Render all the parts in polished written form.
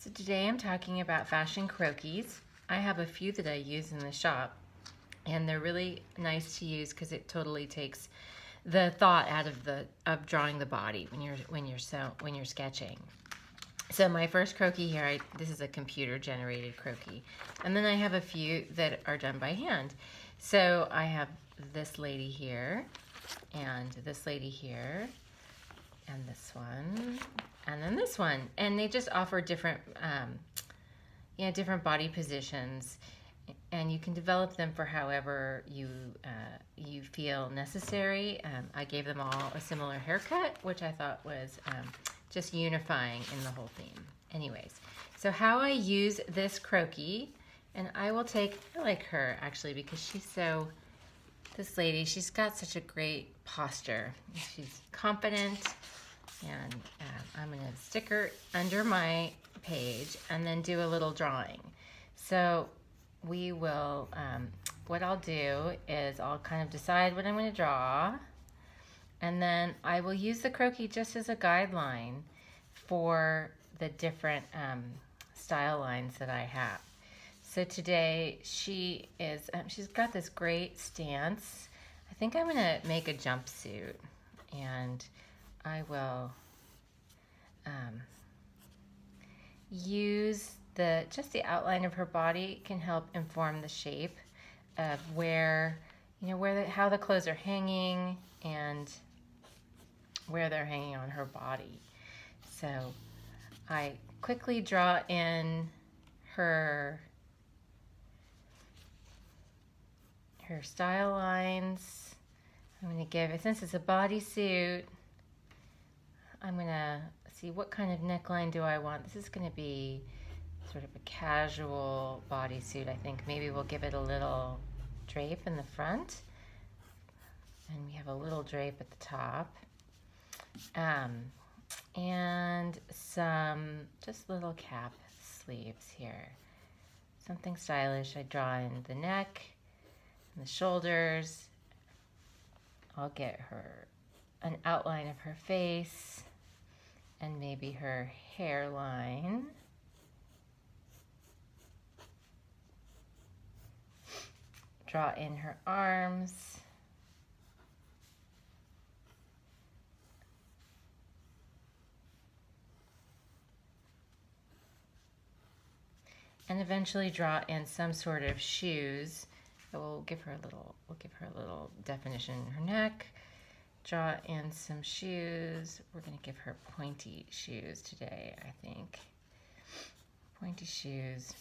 So today I'm talking about fashion croquis. I have a few that I use in the shop, and they're really nice to use because it totally takes the thought out of drawing the body when you're sketching. So my first croquis here, this is a computer generated croquis, and then I have a few that are done by hand. So I have this lady here, and this lady here, and this one, and then this one, and they just offer different different body positions, and you can develop them for however you feel necessary. I gave them all a similar haircut, which I thought was just unifying in the whole theme. Anyways, so how I use this croquis, and I like her actually because this lady, she's got such a great posture. She's confident, and I'm going to stick her under my page and then do a little drawing. So we will, what I'll do is I'll kind of decide what I'm going to draw, and then I will use the croquis just as a guideline for the different style lines that I have. So today she's got this great stance. I think I'm going to make a jumpsuit, and I will use just the outline of her body can help inform the shape of how the clothes are hanging and where they're hanging on her body. So I quickly draw in her style lines. I'm going to give it, since it's a bodysuit, I'm going to see what kind of neckline do I want. This is going to be sort of a casual bodysuit, I think. Maybe we'll give it a little drape in the front, and we have a little drape at the top, and some just little cap sleeves here. Something stylish. I draw in the neck and the shoulders. I'll get her an outline of her face and maybe her hairline. Draw in her arms. And eventually draw in some sort of shoes. We'll give her a little definition in her neck. Draw in some shoes. We're going to give her pointy shoes today, I think. Pointy shoes.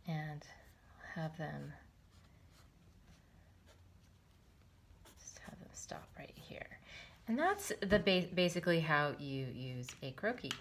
And have them stop right here. And that's basically how you use a croquis.